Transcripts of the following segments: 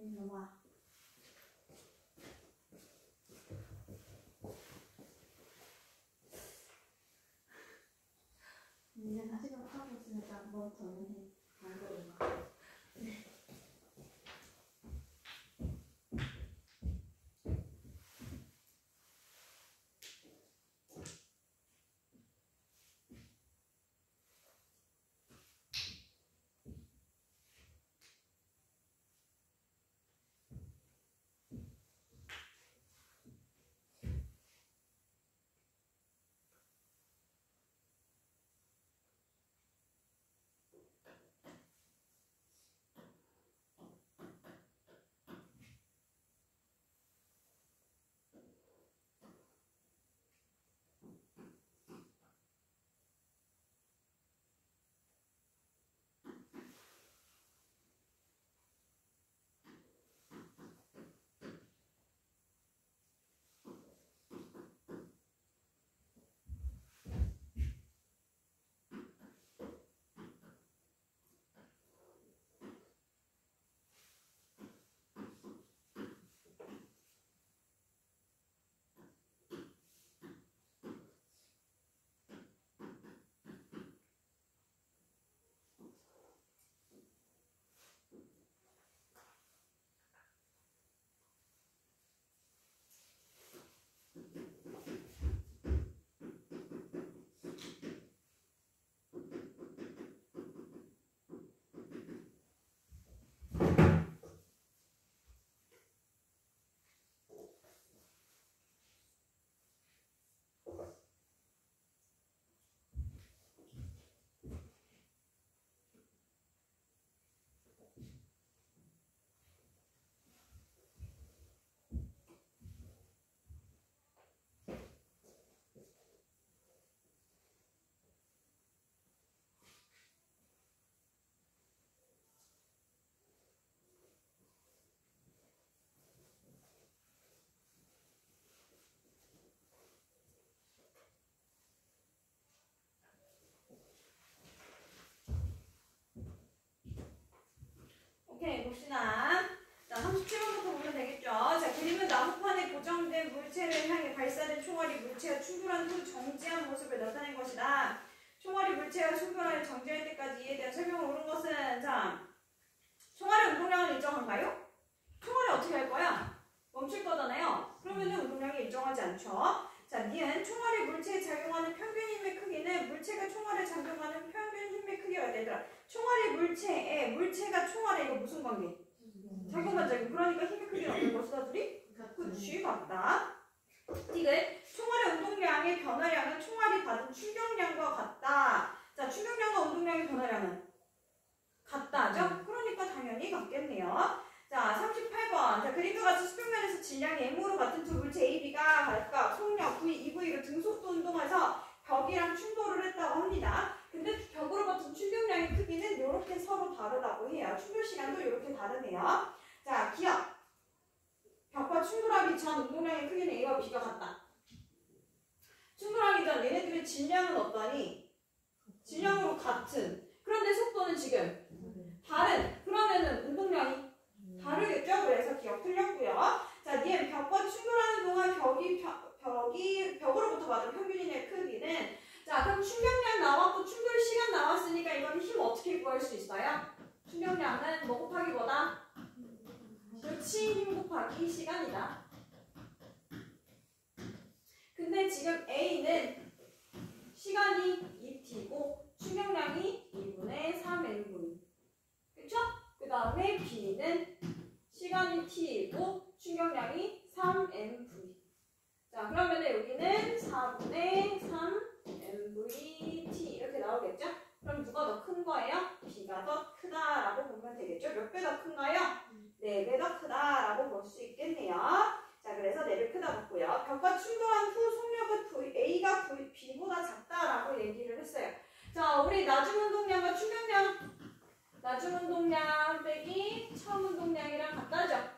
넘어와. 이제 4시간 하고 있으니까 뭐 더는 해. 알고 네. 오케이, 봅시다. 자, 37번부터 보면 되겠죠. 자, 그림은 나무판에 고정된 물체를 향해 발사된 총알이 물체와 충돌한 후 정지한 모습을 나타낸 것이다. 총알이 물체와 충돌하여 정지할 때까지 이에 대한 설명을 옳은 것은, 자, 총알의 운동량은 일정한가요? 총알이 어떻게 할 거야? 멈출 거잖아요. 그러면은 운동량이 일정하지 않죠. 자, 니은 총알이 물체에 작용하는 평균 힘의 크기는 물체가 총알에 작용하는 평균 힘의 크기가 되더라. 총알이 물체에, 물체가 총알에 이거 무슨 관계? 작용만 작용. 그러니까 힘의 크기는 어떤 것이다, 둘이? 그치, 같다. 디귿 총알의 운동량의 변화량은 총알이 받은 충격량과 같다. 자, 충격량과 운동량의 변화량은 같다죠? 그러니까 당연히 같겠네요. 자, 38번. 자, 그림과 같이 수평면에서 질량이 m으로 같은 두 물체 A, B가 각각 속력 V, EV로 등속도 운동해서 벽이랑 충돌을 했다고 합니다. 근데 벽으로 같은 충격량의 크기는 이렇게 서로 다르다고 해요. 충돌 시간도 이렇게 다르네요. 자, 기억. 벽과 충돌하기 전 운동량의 크기는 A와 B가 같다. 충돌하기 전 얘네들의 질량은 어떠니? 질량으로 같은. 그런데 속도는 지금 다른. 그러면은 운동량이 다르겠죠? 그래서 기억 틀렸고요. 자, 니은 벽과 충돌하는 동안 벽이 벽으로부터 받은 평균 힘의 크기는, 자, 그럼 충격량 나왔고 충돌 시간 나왔으니까 이건 힘 어떻게 구할 수 있어요? 충격량은 뭐 곱하기 뭐다? 그렇지, 힘 곱하기 시간이다. 근데 지금 A는 시간이 2t고 충격량이 3T이고 충격량이 3mv. 자, 그러면 여기는 4분의 3mvt 이렇게 나오겠죠? 그럼 누가 더 큰 거예요? B가 더 크다라고 보면 되겠죠? 몇 배 더 큰가요? 4배 더 크다라고 볼 수 있겠네요. 자, 그래서 4배 크다 봤고요. 벽과 충돌한 후 속력은 A가 B보다 작다라고 얘기를 했어요. 자, 우리 나중 운동량과 충격량, 나중 운동량 빼기 처음 운동량이랑 같다죠?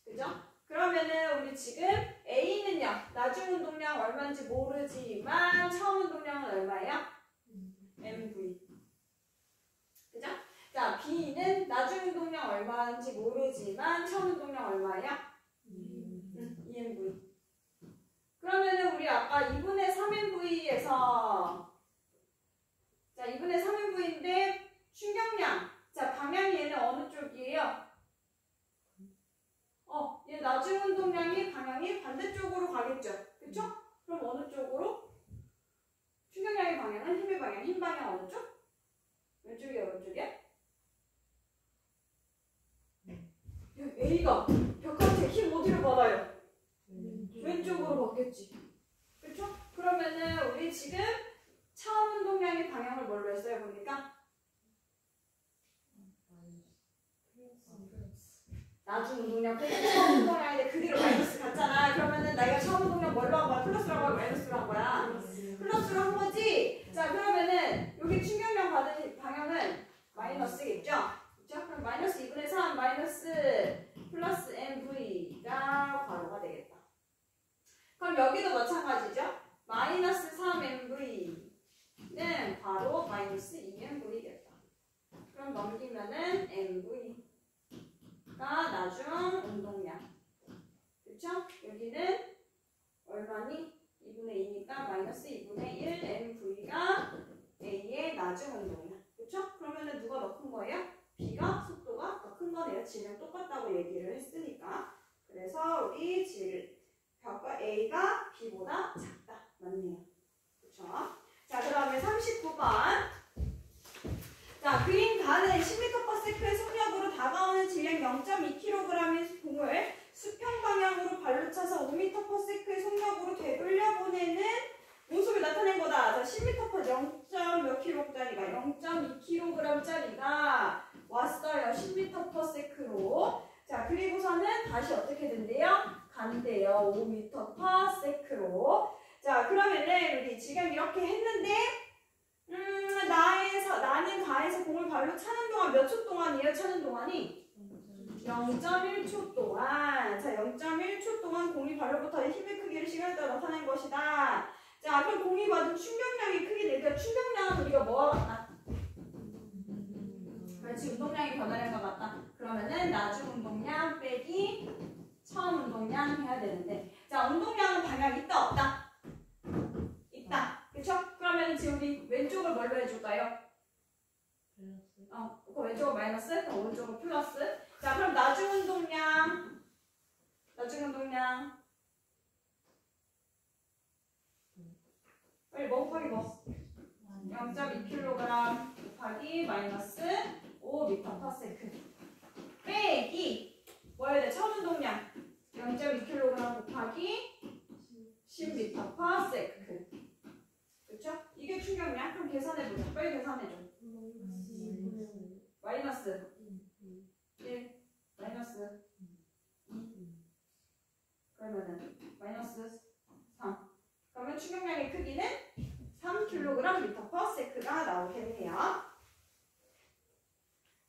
그죠? 그러면은 우리 지금 A는요, 나중 운동량 얼마인지 모르지만 처음 운동량은 얼마예요? mv. 그죠? 자, B는 나중 운동량 얼마인지 모르지만 처음 운동량 얼마예요? 2mv. 그러면은 우리 아까 2분의 3mv에서 자, 2분의 3mv인데 충격량. 자, 방향이 얘는 어느 쪽이에요? 얘 나중 운동량이 방향이 반대쪽으로 가겠죠? 그쵸? 그럼 어느 쪽으로? 충격량의 방향은 힘의 방향. 힘 방향 어느 쪽? 왼쪽이야, 오른쪽이야? A가 벽한테 힘 어디로 받아요? 왼쪽으로 받겠지. 그쵸? 그러면은 우리 지금 처음 운동량의 방향을 뭘로 했어요? 보니까 나중 운동량 빼기 처음 운동량인데 그대로 마이너스 같잖아. 그러면은 내가 처음 운동량 뭘로 한 거야? 플러스로 한 거야? 마이너스로 한 거야? 플러스로 한 거지? 자, 그러면은 여기 충격량 받은 방향은 마이너스겠죠? 그죠? 그럼 마이너스 2분의 3 마이너스 플러스 mv가 괄호가 되겠다. 그럼 여기도 마찬가지죠? 마이너스 3mv는 괄호 마이너스 2mv겠다. 그럼 넘기면은 mv가 나중 운동량. 그쵸? 여기는 얼마니? 2분의 2니까 마이너스 2분의 1 mv가 A의 나중 운동량. 그쵸? 그러면은 누가 더 큰 거예요? B가 속도가 더 큰 거네요. 질량 똑같다고 얘기를 했으니까. 그래서 우리 벽과 A가 B보다 작다. 맞네요. 그쵸? 자, 그 다음에 39번. 자, 그림 가는 10m/s의 속력으로 다가오는 질량 0.2kg의 공을 수평 방향으로 발로 차서 5m/s의 속력으로 되돌려 보내는 모습을 나타낸 거다. 자, 10m/s 0.몇 kg짜리가 0.2kg짜리가 왔어요. 10m/s로. 자, 그리고서는 다시 어떻게 된대요? 간대요. 5m/s로. 자, 그러면은 우리 지금 이렇게 했는데 나는 가에서 공을 발로 차는 동안 몇 초 동안이에요? 차는 동안이? 0.1초 동안. 자, 0.1초 동안 공이 발로부터 힘의 크기를 시간에 따라 나타낸 것이다. 자, 그럼 공이 받은 충격량의 크기니까 충격량은 우리가 뭐와 같다? 그렇지, 운동량이 변화된 것 같다. 그러면은 나중 운동량 빼기 처음 운동량 해야 되는데, 자, 운동량은 방향 있다 없다? 있다. 그쵸? 그러면 지금 우리 왼쪽을 뭘로 해줄까요? 그 왼쪽은 마이너스, 그럼 오른쪽은 플러스. 자, 그럼 나중 운동량 빨리 뭐 곱하기 뭐? 0.2kg 곱하기 마이너스 5m/s 빼기 뭐 해야 돼? 처음 운동량 0.2kg 곱하기 10m/s. 그쵸? 이게 충격량. 그럼 계산해보자. 빨리 계산해줘. 마이너스 1 마이너스 2 그러면은 마이너스 3. 그러면 충격량의 크기는 3kg/s가 나오겠네요.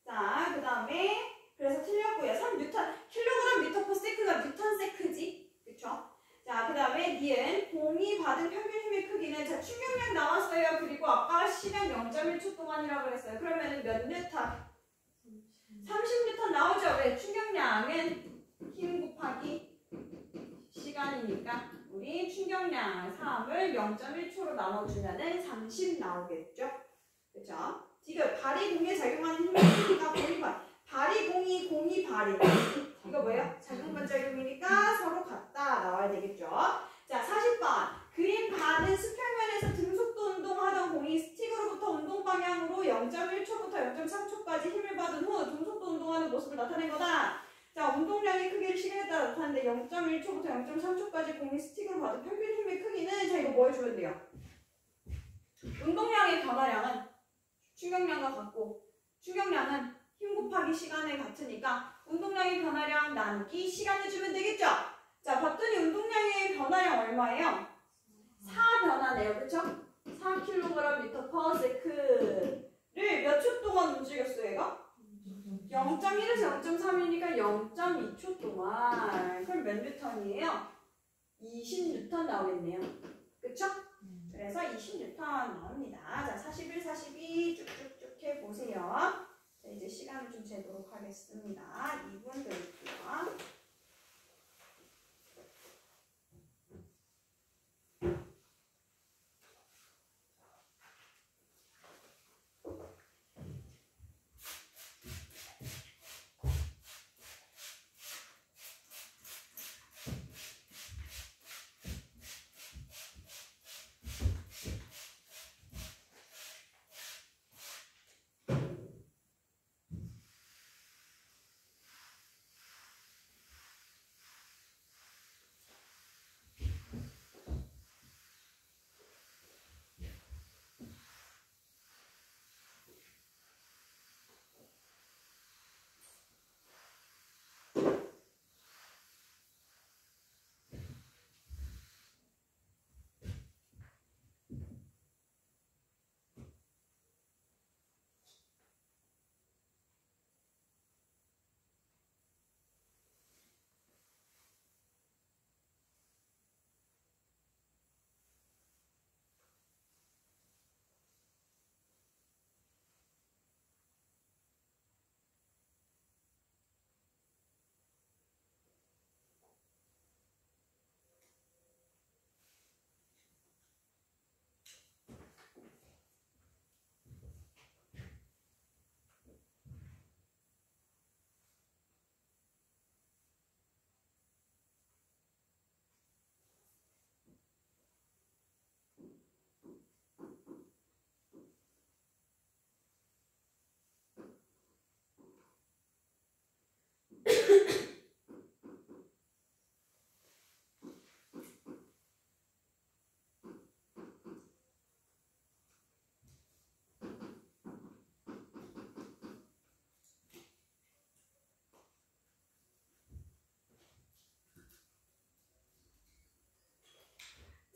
자, 그 다음에 그래서 틀렸고요. 3뉴턴 kg/s가 뉴턴세크지. 그쵸? 자, 그 다음에 니은 공이 받은 평균 힘의 크기는 자, 충격량 나왔어요. 그리고 아까 시간 0.1초 동안이라고 그랬어요. 그러면은 몇 뉴턴? 30뉴턴 나오죠? 왜? 충격량은 힘 곱하기 시간이니까 우리 충격량 3을 0.1초로 나눠주면은 30 나오겠죠? 그쵸? 지금 발이 공에 작용하는 힘의 크기가 공이 발이 이거 뭐예요? 작용반작용이니까 서로 같다 나와야 되겠죠? 자, 40번 그림 가는 수평면에서 등속도 운동하던 공이 스틱으로부터 운동 방향으로 0.1초부터 0.3초까지 힘을 받은 후 등속도 운동하는 모습을 나타낸 거다. 자, 운동량의 크기 나타내는데 0.1초부터 0.3초까지 공이 스틱으로 받은 평균 힘의 크기는 자 이거 뭐 해주면 돼요? 운동량의 변화량은 충격량과 같고 충격량은 힘 곱하기 시간에 같으니까 운동량의 변화량 나누기 시간 해주면 되겠죠? 자 봤더니 운동량의 변화량 얼마예요? 4 변화네요. 그쵸? 4kg/m/s를 몇 초 동안 움직였어 얘가? 0.1에서 0.3이니까 0.2초 동안. 그럼 몇 뉴턴이에요? 20뉴턴 나오겠네요. 그쵸? 그래서 20뉴턴 나옵니다. 자, 41, 42 쭉쭉쭉 해보세요. 자, 이제 시간을 좀 재도록 하겠습니다. 2분 드릴게요.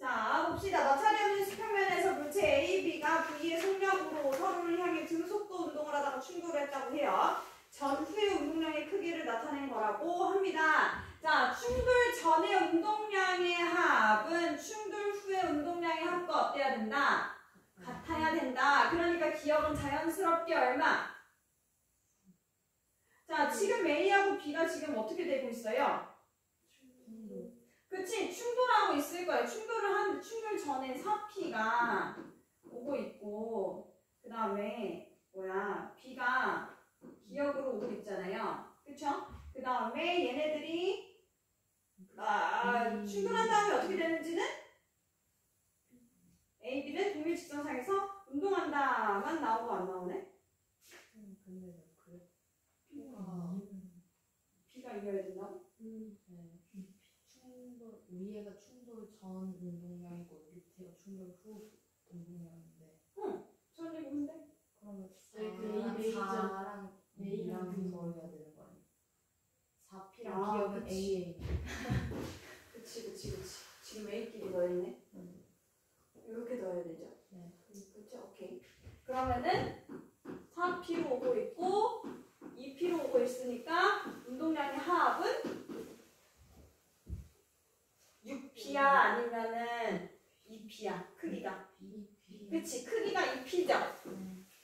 자, 봅시다. 마찰이 없는 수평면에서 물체 A, B가 V의 속력으로 서로를 향해 등속도 운동을 하다가 충돌을 했다고 해요. 전후의 운동량의 크기를 나타낸 거라고 합니다. 자, 충돌 전의 운동량의 합은 충돌 후의 운동량의 합과 어때야 된다? 같아야 된다. 그러니까 기억은 자연스럽게 얼마? 자, 지금 A하고 B가 지금 어떻게 되고 있어요? 그치? 충돌하고 있을 거예요. 충돌 전에 4P가 오고 있고, 그 다음에, B가 기역으로 오고 있잖아요. 그쵸? 그 다음에 얘네들이, 충돌한 다음에 어떻게 되는지는? A, B는 동일 직선상에서 운동한다만 나오고 안 나오네? 근데 그래. B가 이겨야 된다고? 네. 위에가 충돌 전 운동량이고 밑에가 충돌 후 운동량인데. 응. 전 이거 근데? 그러면 A랑 4랑 더해야 되는 거 아니야? 4P랑 아, 기억은 그치. AA. 그치. 지금 A끼리 넣어있네. 이렇게 넣어야 되죠? 네. 그쵸? 오케이. 그러면은 4P로 오고 있고 2P로 오고 있으니까 운동량의 합은 6P야 아니면은 2P야 크기가. 그치? 크기가 2P죠?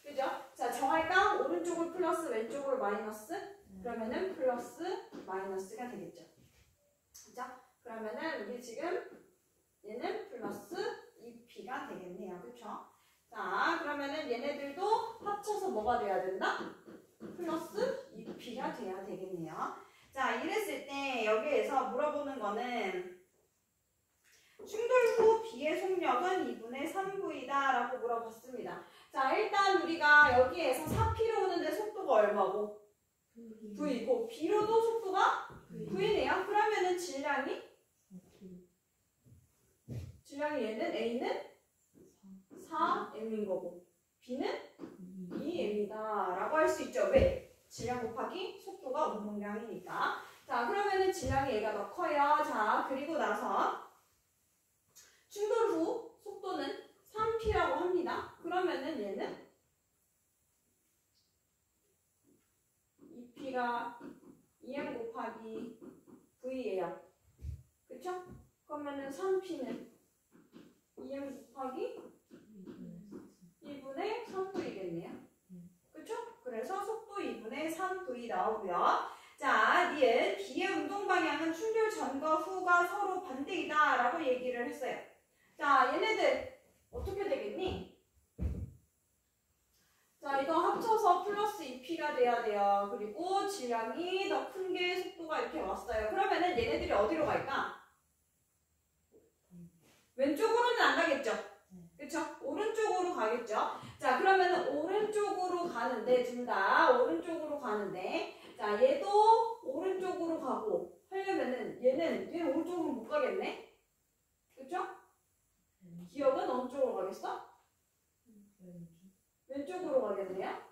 그죠? 자, 정할까? 오른쪽을 플러스 왼쪽으로 마이너스? 그러면은 플러스 마이너스가 되겠죠. 자, 그러면은 우리 지금 얘는 플러스 2P가 되겠네요. 그쵸? 자, 그러면은 얘네들도 합쳐서 뭐가 돼야 된다? 플러스 2P가 돼야 되겠네요. 자, 이랬을 때 여기에서 물어보는 거는 충돌 후 B의 속력은 2분의 3V다 라고 물어봤습니다. 자, 일단 우리가 여기에서 4P로 오는데 속도가 얼마고? V고 B로도 속도가 V네요. 그러면은 질량이 얘는 A는 4m인 거고 B는 2m이다 라고 할 수 있죠. 왜? 질량 곱하기 속도가 운동량이니까. 자, 그러면은 질량이 얘가 더 커요. 자, 그리고 나서 충돌 후 속도는 3p라고 합니다. 그러면은 얘는 2p가 2m 곱하기 V예요. 그쵸? 그러면은 3p는 2m 곱하기 2분의 3V겠네요. 그쵸? 그래서 속도 2분의 3V 나오고요. 자, 니은 B의 운동 방향은 충돌 전과 후가 서로 반대이다 라고 얘기를 했어요. 자, 얘네들 어떻게 되겠니? 자, 이거 합쳐서 플러스 2P가 돼야 돼요. 그리고 질량이 더 큰 게 속도가 이렇게 왔어요. 그러면은 얘네들이 어디로 갈까? 왼쪽으로는 안 가겠죠? 그쵸? 오른쪽으로 가겠죠? 자, 그러면은 오른쪽으로 가는데, 둘 다 오른쪽으로 가는데, 자, 얘도 오른쪽으로 가고 하려면은 얘는 오른쪽으로 못 가겠네? 그쵸? 기억은 어느 쪽으로 가겠어? 왼쪽으로 가겠네요?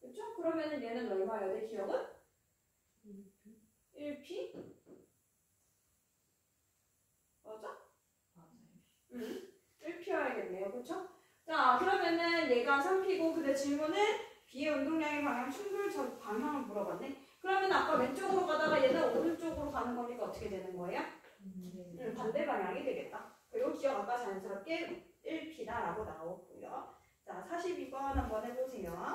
그쵸? 그러면은 얘는 얼마여야 돼, 기억은? 1P? 맞아? 응. 1P여야겠네요. 그쵸? 자, 그러면은 얘가 3P고, 근데 질문은 B의 운동량의 방향, 충돌 전 방향을 물어봤네? 그러면 아까 왼쪽으로 가다가 얘는 오른쪽으로 가는 거니까 어떻게 되는 거예요? 반대 방향이 되겠다. 그리고 기억 아까 자연스럽게 1P다라고 나오고요. 자, 42번 한번 해보세요.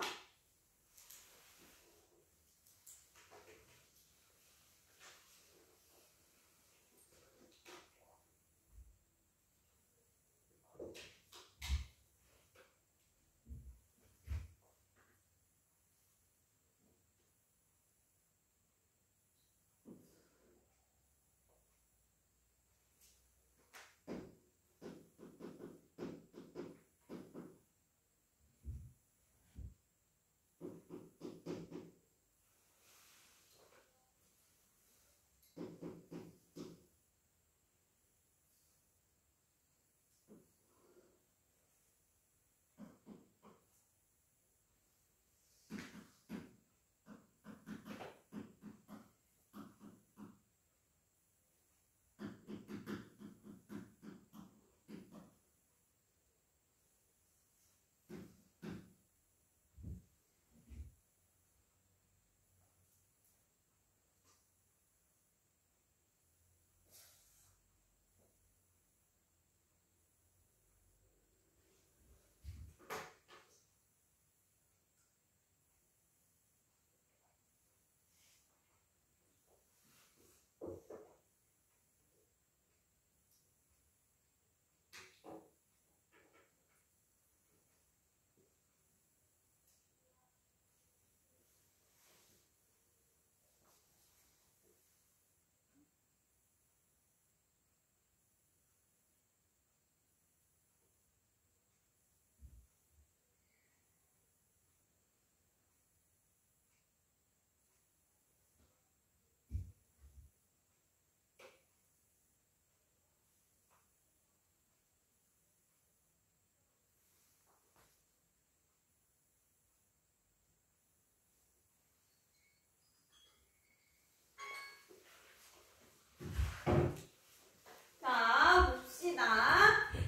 자, 봅시다.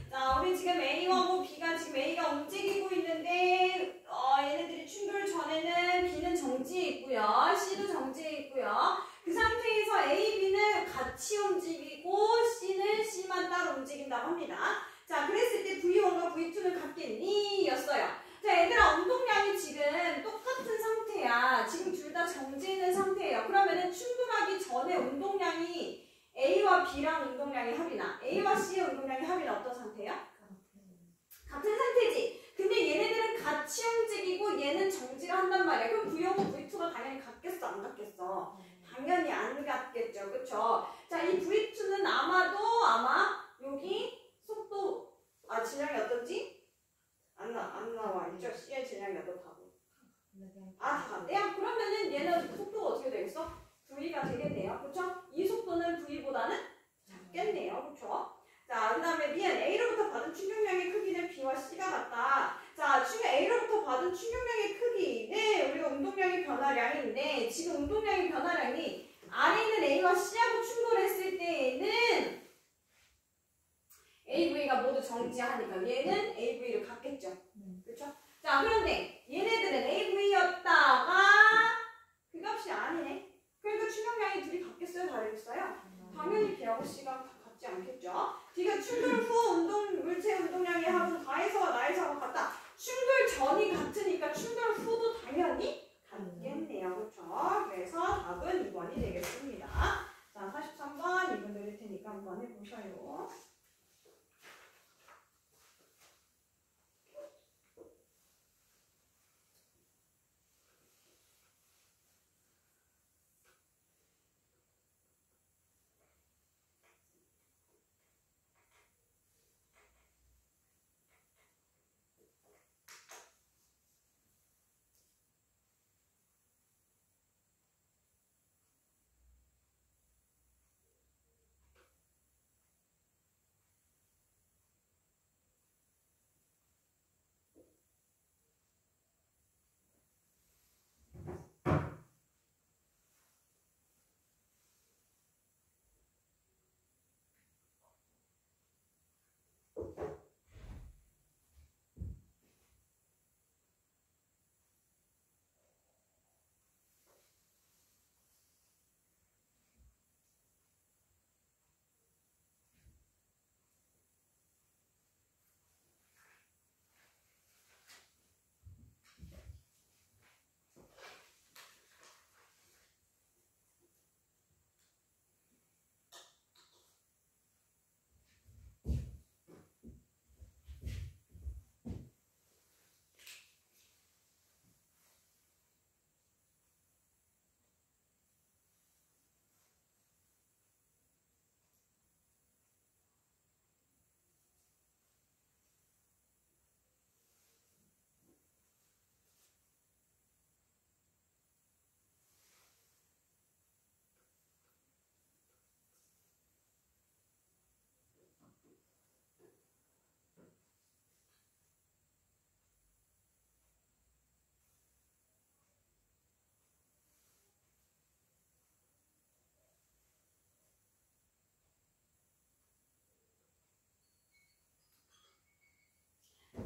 자, 우리 지금 A하고 B가 지금 A가 움직이고 있는데 얘네들이 충돌 전에는 B는 정지해 있고요. C도 정지해 있고요. 그 상태에서 A, B는 같이 움직이고 C는 C만 따로 움직인다고 합니다. 자, 그랬을 때 V1과 V2는 같겠니? 였어요. 자, 얘들아, 운동량이 지금 똑같은 상태야. 지금 둘 다 정지해 있는 상태예요. 그러면은 충돌하기 전에 운동량이 A와 B랑 운동량의 합이나 A와 C의 운동량의 합이나 어떤 상태야? 같은 상태지. 근데 얘네들은 같이 움직이고 얘는 정지를 한단 말이야. 그럼 V1과 V2가 당연히 같겠어? 안 같겠어? 당연히 안 같겠죠. 그쵸? 자, 이 V2는 아마 여기 속도, 질량이 어떤지? 안 나와 있죠? C의 질량이 어떻다고. 아, 다 같대요? 그러면은 얘는 속도가 어떻게 되겠어? V가 되겠네요. 그쵸? 이 속도는 V보다는 작겠네요. 그쵸? 자, 그 다음에 B는 A로부터 받은 충격량의 크기는 B와 C가 같다. 자, A로부터 받은 충격량의 크기는 우리가 운동량의 변화량인데 지금 운동량의 변화량이 아래 있는 A와 C하고 충돌했을 때에는 AV가 모두 정지하니까 얘는 AV를 갖겠죠. 그쵸? 자, 그런데 얘네들은 AV였다가 그 값이 아니네. 그러니까 충격량이 둘이 같겠어요? 다르겠어요? 당연히 B하고 C가 같지 않겠죠. B가 충돌 후 물체 운동량의 합은 가에서와 나에서가 같다. 충돌 전이 같으니까 충돌 후도 당연히 같겠네요. 그렇죠? 그래서 답은 2번이 되겠습니다. 자, 43번 2번 드릴 테니까 한번 해보셔요.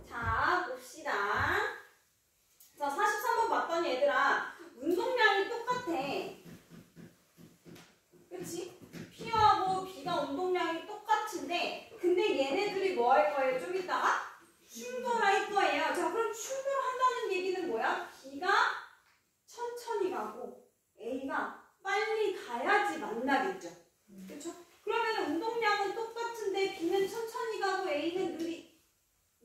자, 봅시다. 자, 43번 봤더니 얘들아, 운동량이 똑같아. 그치? P하고 B가 운동량이 똑같은데, 근데 얘네들이 뭐 할 거예요? 좀 이따가? 충돌할 거예요. 자, 그럼 충돌한다는 얘기는 뭐야? B가 천천히 가고, A가 빨리 가야지 만나겠죠. 그쵸? 그러면 운동량은 똑같은데, B는 천천히 가고, A는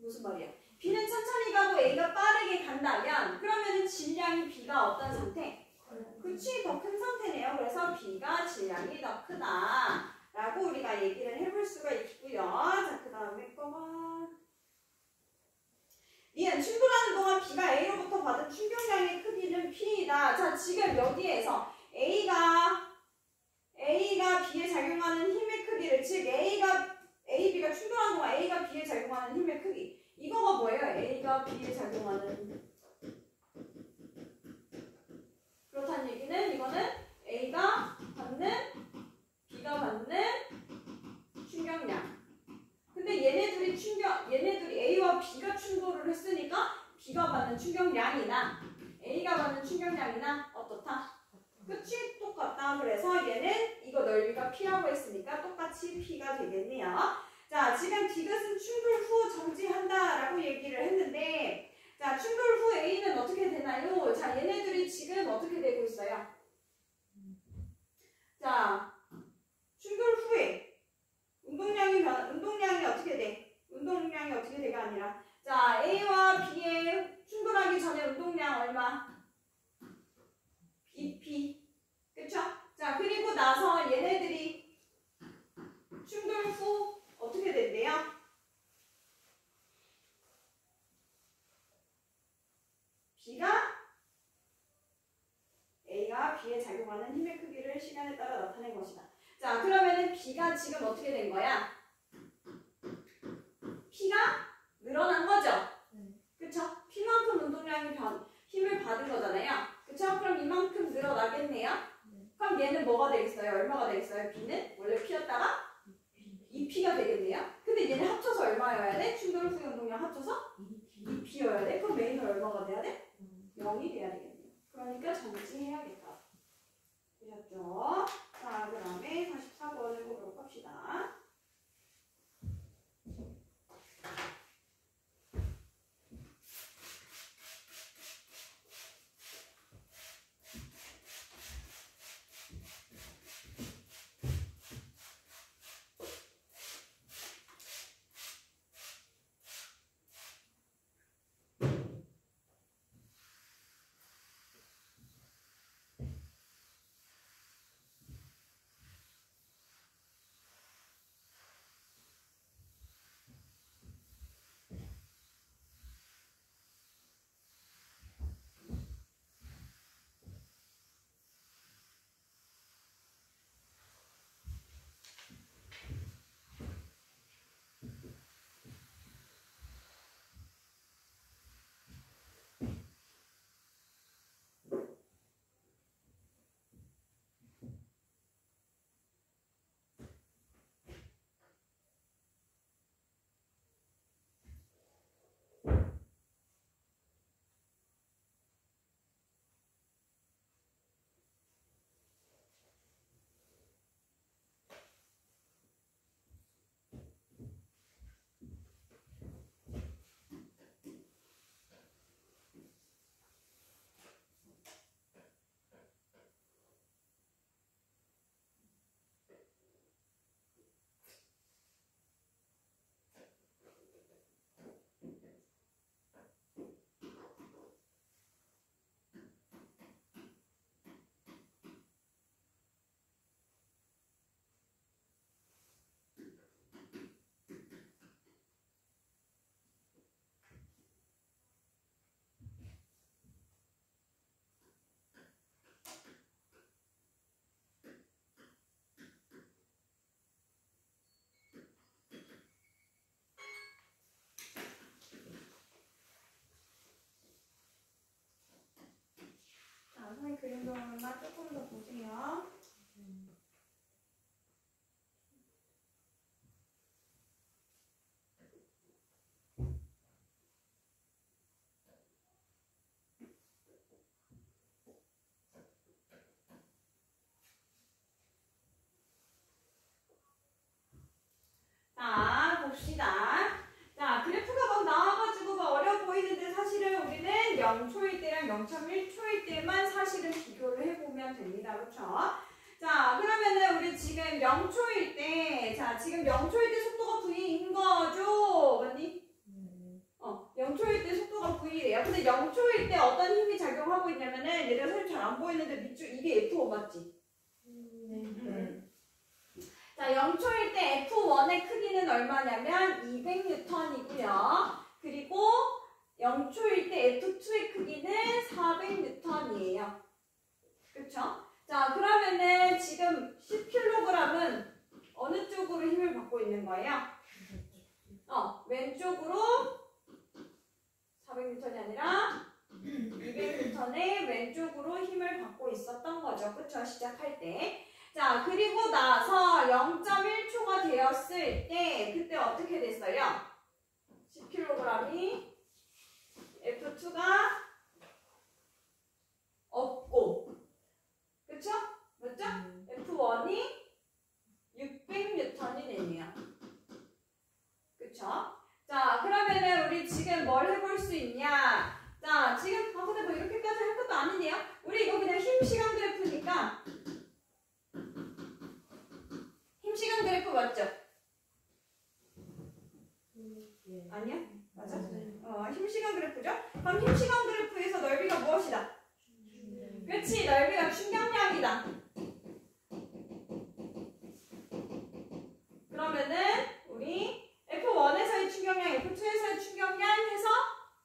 무슨 말이야? B는 천천히 가고 A가 빠르게 간다면 그러면 질량이 B가 어떤 상태? 그치, 더 큰 상태네요. 그래서 B가 질량이 더 크다 라고 우리가 얘기를 해볼 수가 있고요. 자, 그 다음에 거가 B는 충돌하는 동안 B가 A로부터 받은 충격량의 크기는 P이다. 자, 지금 여기에서 A가 B에 작용하는 힘의 크기를, 즉 B가 충돌하는 동안 A가 B에 작용하는 힘의 크기. 이거가 뭐예요? A가 B에 작용하는. 그렇다는 얘기는 이거는 A가 받는, B가 받는 충격량. 근데 얘네들이 A와 B가 충돌을 했으니까 B가 받는 충격량이나 A가 받는 충격량이나 어떻다? 그치? 똑같다. 그래서 얘는 이거 넓이가 P라고 했으니까 똑같이 P가 되겠네요. 자, 지금 디귿은 충돌 후 정지한다 라고 얘기를 했는데, 자, 충돌 후 A는 어떻게 되나요? 자, 얘네들이 지금 어떻게 되고 있어요? 자, 충돌 후에 운동량이 어떻게 돼? 운동량이 어떻게 돼가 아니라, 자, A와 B의 충돌하기 전에 운동량 얼마? BP. 그쵸? 자, 그리고 나서 얘네들이 충돌 후 어떻게 된대요? B가 제공하는 힘의 크기를 시간에 따라 나타낸 것이다. 자, 그러면은 B가 지금 어떻게 된 거야? P가 늘어난 거죠? 그쵸? P만큼 운동량이 힘을 받은 거잖아요. 그쵸? 그럼 이만큼 늘어나겠네요? 그럼 얘는 뭐가 되겠어요? 얼마가 되겠어요? B는? 원래 P였다가 2P가 되겠네요? 근데 얘네 합쳐서 얼마여야 돼? 충돌 후 운동량 합쳐서 2P여야 돼? 그럼 메인은 얼마가 돼야 돼? 0이 돼야 되겠네요. 그러니까 정지해야겠다. 되셨죠? 자, 그 다음에 44번을 보도록 합시다. 선생님 그림 동안만 조금 더 보세요. 자, 봅시다. 자, 그래프가 막 나와가지고 막 어려 보이는데 사실은 우리는 0초일 때랑 0.1초일 때만 사실은 비교를 해보면 됩니다. 그렇죠? 자, 그러면은 우리 지금 0초일 때, 자, 지금 0초일 때 속도가 V인 거죠? 맞니? 0초일 때 속도가 V래요. 근데 0초일 때 어떤 힘이 작용하고 있냐면은, 얘들아 선생님 잘 안 보이는데 밑줄, 이게 F5 맞지? 자, 0초일 때 F1의 크기는 얼마냐면 200N이고요. 그리고 0초일 때 F2의 크기는 400N이에요. 그쵸? 자, 그러면은 지금 10kg은 어느 쪽으로 힘을 받고 있는 거예요? 왼쪽으로 400N이 아니라 200N의 왼쪽으로 힘을 받고 있었던 거죠. 그쵸? 시작할 때. 자, 그리고 나서 0.1초가 되었을 때 그때 어떻게 됐어요? 10kg이 F2가 없고, 그쵸? 맞죠? F1이 600N이 되네요. 그쵸? 자, 그러면은 우리 지금 뭘 해볼 수 있냐? 자, 지금 근데 뭐 이렇게까지 할 것도 아니네요. 우리 이거 그냥 힘 시간 그래프니까 힘 시간 그래프 맞죠? 아니야? 맞아? 힘 시간 그래프죠? 그럼 힘 시간 그래프에서 넓이가 무엇이다? 그렇지, 넓이가 충격량이다. 그러면은 우리 F1에서의 충격량, F2에서의 충격량 해서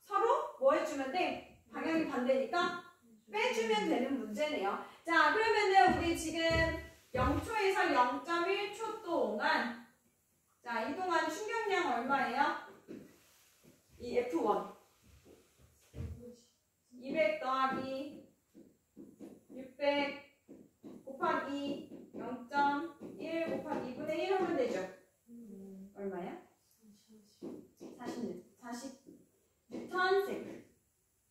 서로 뭐 해주면 돼? 방향이 반대니까 빼주면 되는 문제네요. 자, 그러면은 우리 지금 0초에서 0.1초 동안 자, 이 동안 충격량 얼마예요? 이 F1 200 더하기 600 곱하기 0.1 곱하기 2분의 1 하면 되죠? 얼마야? 40 뉴턴 세크.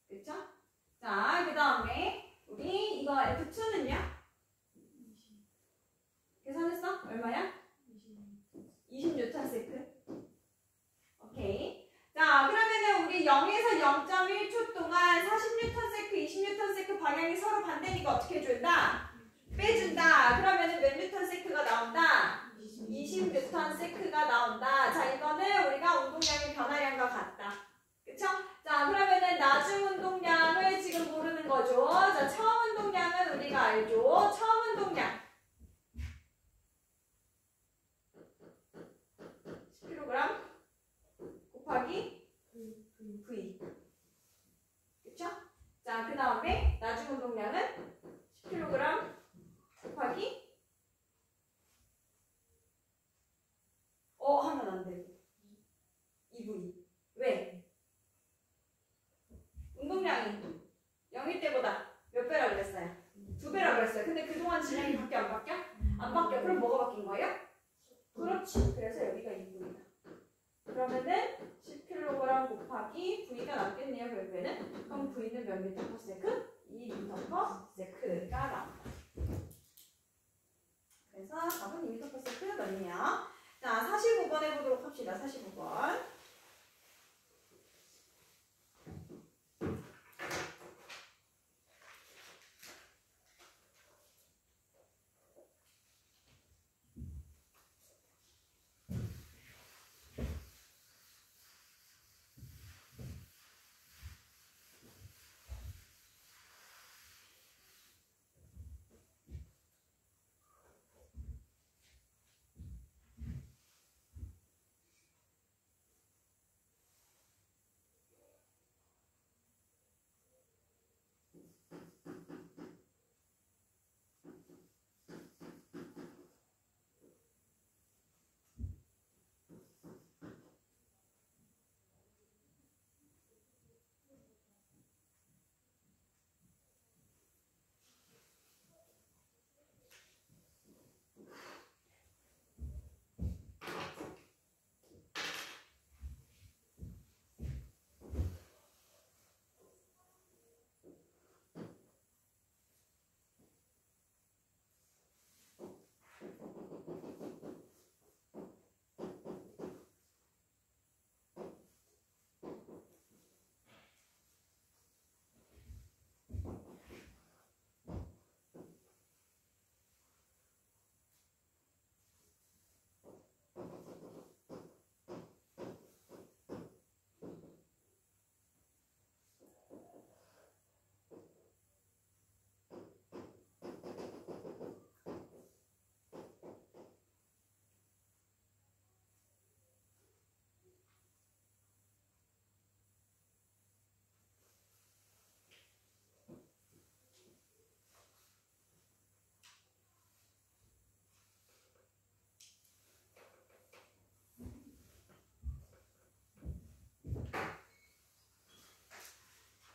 그쵸? 자, 그 다음에 우리 이거 F2는요? 계산했어? 얼마야? 20 뉴턴 세크. 오케이. 자, 그러면은 우리 0에서 0.1초 동안 40 뉴턴 세크, 20 뉴턴 세크 방향이 서로 반대니까 어떻게 해준다? 빼준다. 그러면은 몇 뉴턴 세크가 나온다? 20 뉴턴 세크가 나온다. 자, 이거는 우리가 운동량의 변화량과 같다. 그쵸? 자, 그러면은 나중 운동량을 지금 모르는 거죠. 자, 처음 운동량은 우리가 알죠. 처음 운동량 10kg 곱하기 V. 그쵸? 자, 그 다음에 나중 운동량은 10kg 곱하기 하면 안 되고 2V. 왜? 운동량이 0일 때보다 몇 배라 그랬어요? 2배라 그랬어요. 근데 그동안 질량이 바뀌어 안 바뀌어? 안 바뀌어. 그럼 뭐가 바뀐 거예요? 그렇지. 그래서 여기가 2V다. 그러면은 10kg 곱하기 V가 남겠네요. 결국에는. 그럼 V는 몇 미터 퍼 세크? 2m 퍼 세크가 나온다. 그래서 답은 2m 퍼 세크 맞네요. 자, 45번 해보도록 합시다. 45번.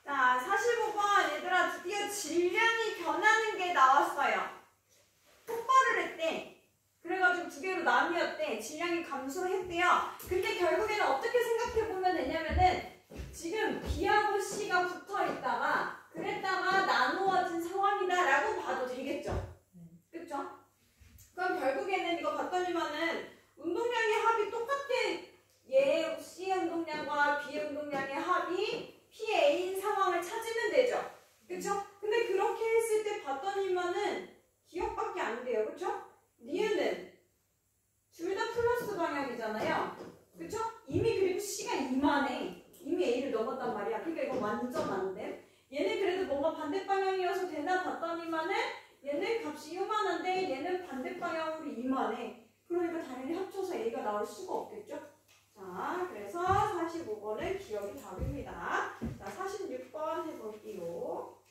자, 45번 얘들아 드디어 질량이 변하는 게 나왔어요. 폭발을 했대. 그래가지고 두 개로 나뉘었대. 질량이 감소했대요. 근데 결국에는 어떻게 생각해보면 되냐면은 지금 B하고 C가 붙어있다가 그랬다가 나누어진 상황이다라고 봐도 되겠죠. 그쵸? 그럼 결국에는 이거 봤더니만은 운동량의 합이 똑같대. 얘 C의 운동량과 B의 운동량의 합이 PA인 상황을 찾으면 되죠. 그쵸? 근데 그렇게 했을 때 봤더니만은 기억밖에 안 돼요. 그쵸? 니은은 둘 다 플러스 방향이잖아요. 그쵸? 이미 그리고 C가 이만해. 이미 A를 넘었단 말이야. 그러니까 이거 완전 안 돼. 얘는 그래도 뭔가 반대 방향이어서 되나 봤더니만은 얘는 값이 요만한데 얘는 반대 방향으로 이만해. 그러니까 당연히 합쳐서 A가 나올 수가 없겠죠? 자, 그래서 45번은 기억이 답입니다. 자, 46번 해볼게요.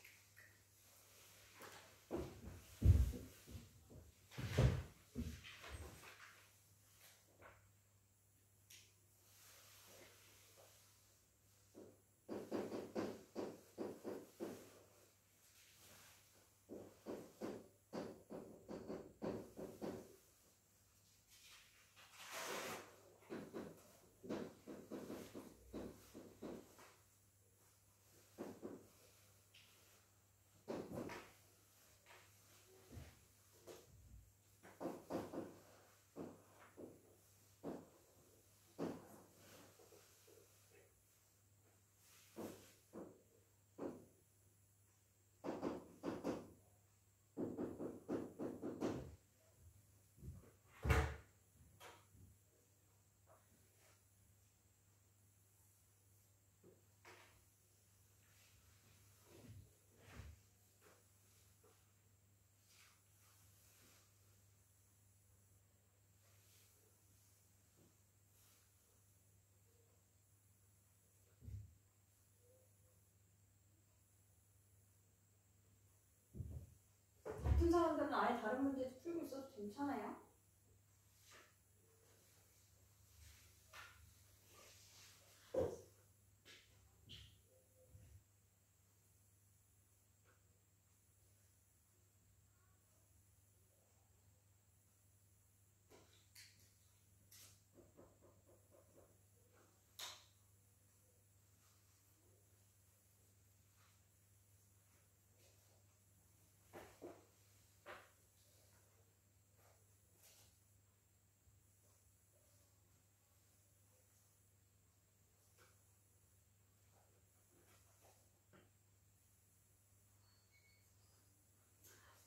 아예 다른 문제 풀고 있어도 괜찮아요.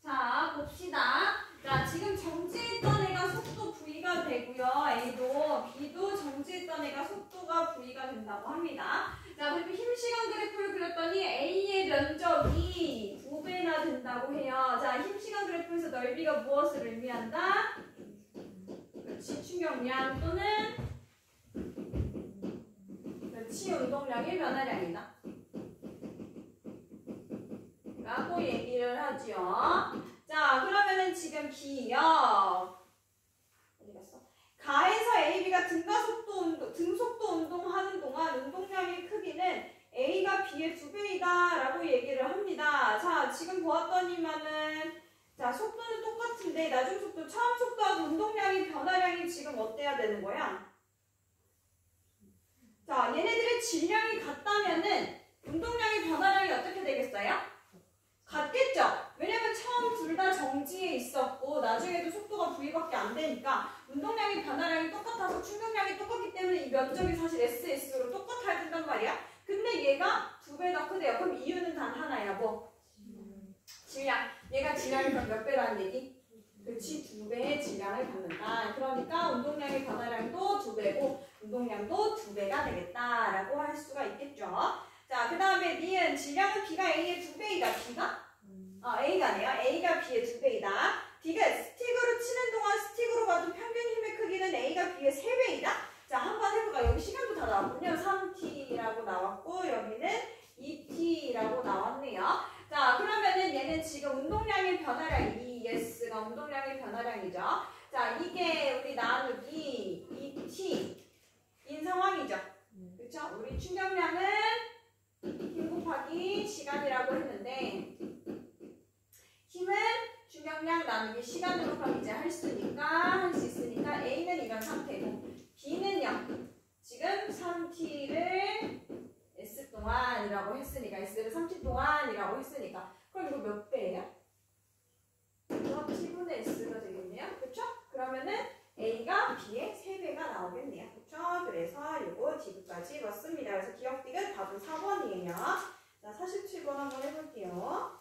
자, 봅시다. 자, 지금 정지했던 애가 속도 V가 되고요. A도, B도 정지했던 애가 속도가 V가 된다고 합니다. 자, 그리고 힘시간 그래프를 그렸더니 A의 면적이 2배나 된다고 해요. 자, 힘시간 그래프에서 넓이가 무엇을 의미한다? 그렇지, 충격량 또는 그렇지, 운동량의 변화량이다. 라고 얘기를 하죠. 자, 그러면은 지금 기역 어디 갔어? 가에서 AB가 등속도 운동하는 동안 운동량의 크기는 A가 B의 2배이다 라고 얘기를 합니다. 자, 지금 보았더니만은 자, 속도는 똑같은데 나중 속도, 처음 속도하고 운동량의 변화량이 지금 어때야 되는 거야? 자, 얘네들의 질량이 같다면은 운동량의 변화량이 어떻게 되겠어요? 같겠죠? 왜냐면 처음 둘 다 정지에 있었고 나중에도 속도가 V밖에 안 되니까 운동량의 변화량이 똑같아서 충격량이 똑같기 때문에 이 면적이 사실 SS로 똑같아야 된단 말이야. 근데 얘가 2배 더 크대요. 그럼 이유는 단 하나야. 뭐? 질량. 얘가 질량이 그럼 몇 배라는 얘기? 그렇지, 2배의 질량을 갖는다. 그러니까 운동량의 변화량도 2배고 운동량도 2배가 되겠다라고 할 수가 있겠죠. 자, 그 다음에 니은 질량은 B가 A의 2배이다. B가? A가네요. A가 B의 2배이다. D가 스틱으로 치는 동안 스틱으로 봐도 평균 힘의 크기는 A가 B의 3배이다. 자, 한번 해볼까? 여기 시간도 다 나왔군요. 3T라고 나왔고 여기는 2T라고 나왔네요. 자, 그러면은 얘는 지금 운동량의 변화량, 이 S가 운동량의 변화량이죠. 자, 이게 우리 나누기 2T인 상황이죠. 그렇죠? 우리 충격량은 힘 곱하기 시간이라고 했는데 힘은 충격량 나누기 시간으로 그럼 이제 할 수 있으니까 A는 이런 상태고 B는요 지금 3T를 S 동안이라고 했으니까 S를 3T 동안이라고 했으니까 그럼 이거 몇 배예요? 그럼 T분의 S가 되겠네요. 그쵸? 그러면은 A가 B의 3배가 나오겠네요. 그쵸? 그래서 요거 D까지 맞습니다. 그래서 기억 디귿 답은 4번이에요. 자, 47번 한번 해볼게요.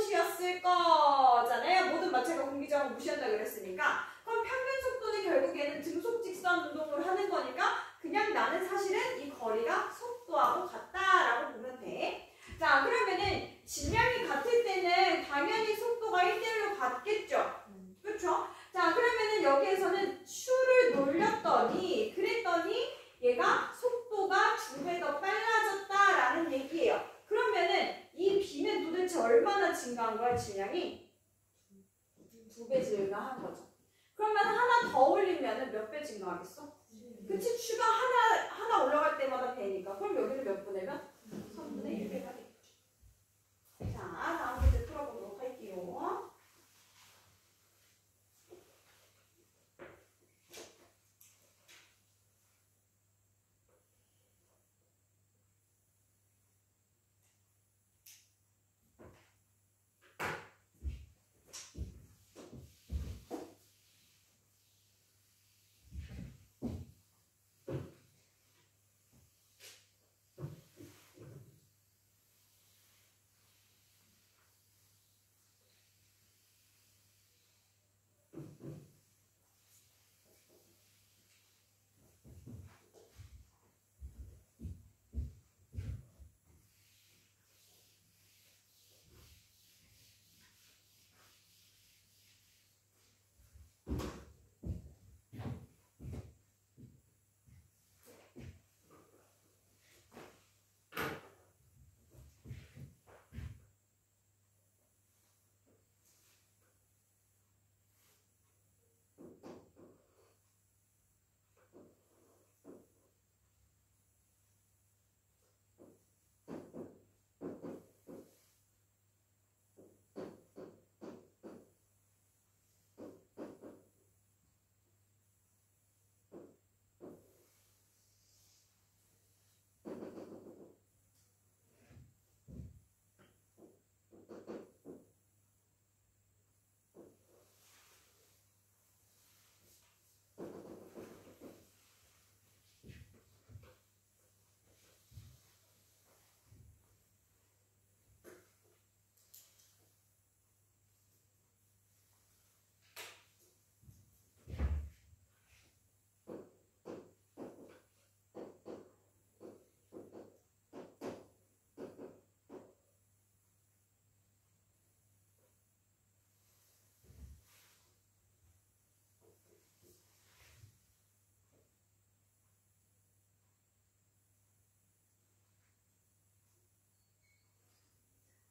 곳이었을 거잖아요. 모든 마체가 공기저항을 무시한다 그랬으니까. 그럼 평균 속도는 결국에는 등속 직선 운동을 하는 거니까 그냥 나는 사실은 이 거리가 속도하고 같다라고 보면 돼. 자, 그러면은 질량이 같을 때는 당연히 속도가 1대1로 같겠죠. 그렇죠? 자, 그러면은 여기에서는 추를 놀렸더니 그랬더니 얘가 속도가 2배 더 빨라졌다라는 얘기예요. 그러면은 이 B는 도대체 얼마나 증가한 거야, 질량이? 2배 증가한 거죠. 그러면 하나 더 올리면은 몇 배 증가하겠어? 그치? 추가 하나 올라갈 때마다 배니까. 그럼 여기는 몇 분의면? 3분의 1배가 되겠죠. 자, 다음 문제 풀어보도록 할게요.